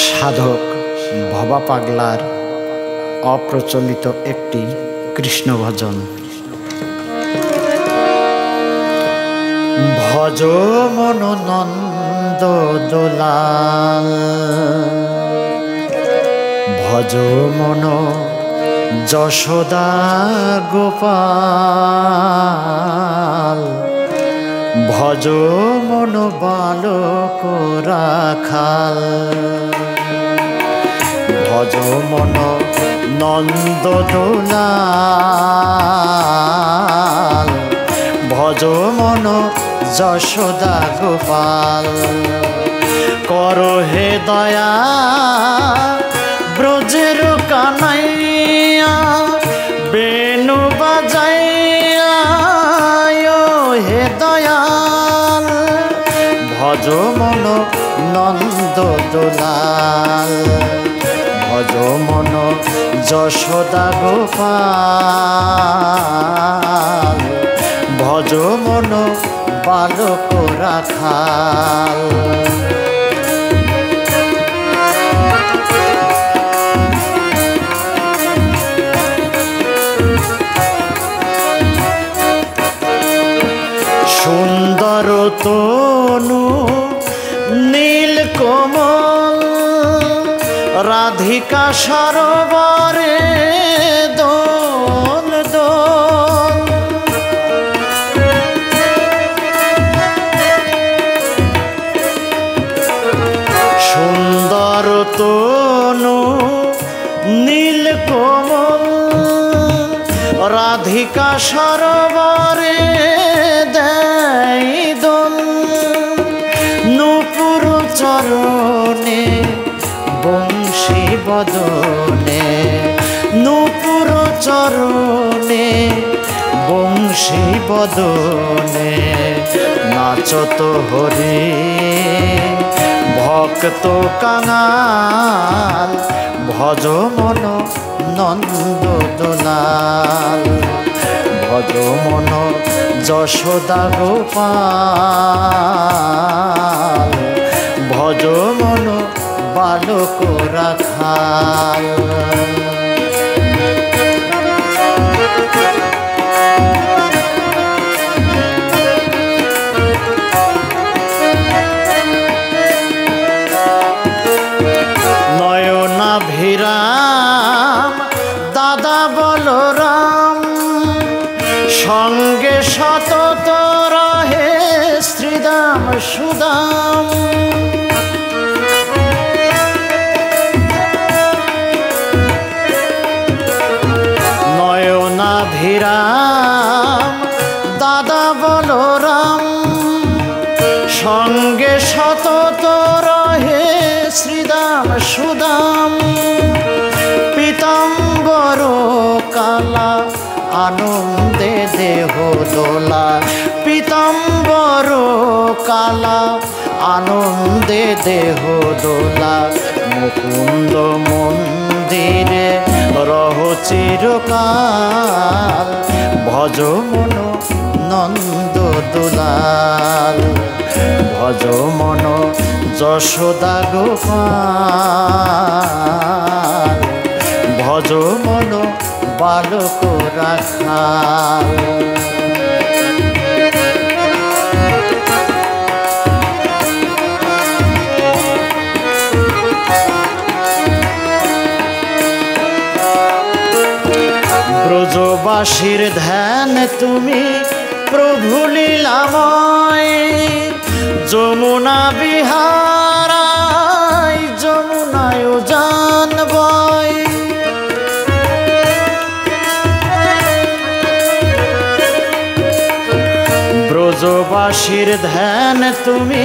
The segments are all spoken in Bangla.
সাধক ভবা পাগলার অপ্রচলিত একটি কৃষ্ণ ভজন। ভজ মন নন্দ দোলাল, ভজ মন যশোদা গোপাল, ভজ মন বালক রাখাল। ভজ মন নন্দ দোলাল, ভজ মন যশোদা গোপাল। কর হে দয়া ব্রজের কানাইয়া, বেণু বাজাইয়া হে দয়াল। ভজ মন নন্দ দোলাল, ভজ মন যশোদা গোপাল, ভজ মন বালক রাখাল। সুন্দর তনু নীল কোমল, রাধিকা সরোবরে দোল দোল। সুন্দর তনু নীল কোমল, রাধিকা সরোবরে দেয় দোল। নূপুর চরণে বংশী বদনে, নূপুর চরণে বংশী বদনে। নাচত হরি ভক্ত কাঙাল, ভজ মন নন্দ দোলাল, ভজ মন যশোদা গোপাল, ভজ মন বালক রাখাল। নয়নাভিরাম দাদা বলরাম, সঙ্গে সতত রহে শ্রীদাম সুদাম। নয়নাভিরাম দাদা বলরাম, সঙ্গে সতত রহে শ্রীদাম সুদাম। পীতাম্বর কালা আনন্দে দেহ দোলা, পীতাম্বর কালা আনন্দে দেহ দোলা। মুকুন্দ মন্দিরে রহ চিরকাল, ভজ মন নন্দ দোলাল, ভজ মন যশোদা গোপাল, ভজ মন বালক রাখাল। ব্রজবাসীর ধ্যান তুমি প্রভু লীলাময়, যমুনা বিহারায় যমুনায় জান বয়। ব্রজবাসীর ধ্যান তুমি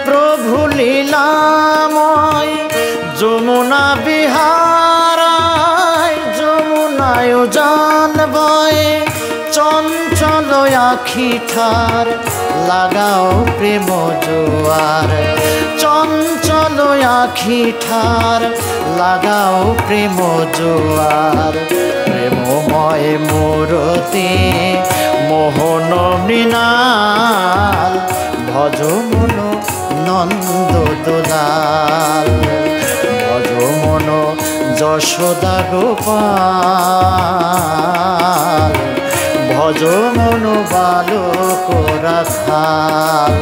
প্রভু লীলাময়, যমুনা বিহারায় যমুনায় জান বয়। চঞ্চল আখি ঠার লাগাও প্রেম জোয়ার, চঞ্চল আখি ঠার লাগাও প্রেম জোয়ার। প্রেমময় মূরতি মোহন মৃণাল, ভজ মন নন্দ দোলাল, মন যশোদা গোপাল ভজ মন বালক রাখাল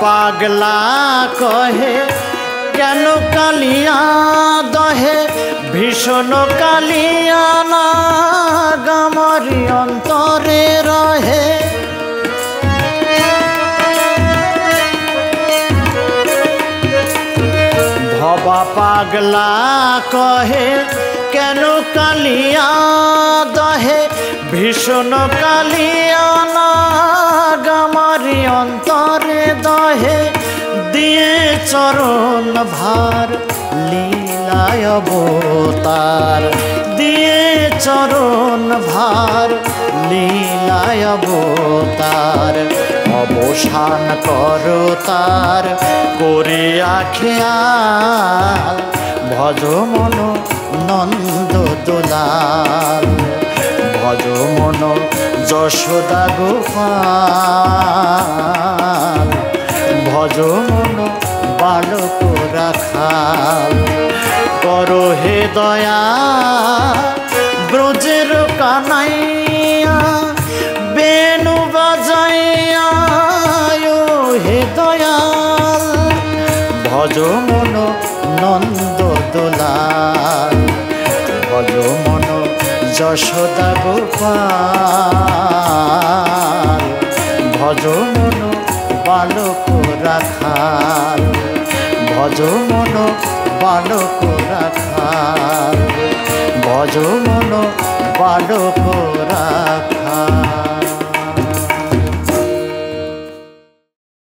পাগলা কহে কেন কালিয়া দহে ভীষণ কালিয়া না গামারি অন্তরে রহে ভবা পাগলা কহে কেন কালিয়া দহে ভীষণ কালিয়া না গামারি অন্তরে দহে দিয়ে চরণ ভার লীলায় অবতার দিয়ে চরণ ভার লীলায় অবতার অবসান করো তার করিয়া খেয়াল ভজ মন নন্দ দোলাল ভজ মন যশোদা গোপাল ভজ মন বালক রাখাল করো হে দয়া ব্রজের কানাইয়া বেনু বাজাইয়া হে দয়াল ভজ মন নন্দ দোলাল ভজ মন যশোদা গোপাল ভজ মন বালক রাখাল ভজ মন বালক রাখাল ভজ মন বালক রাখাল।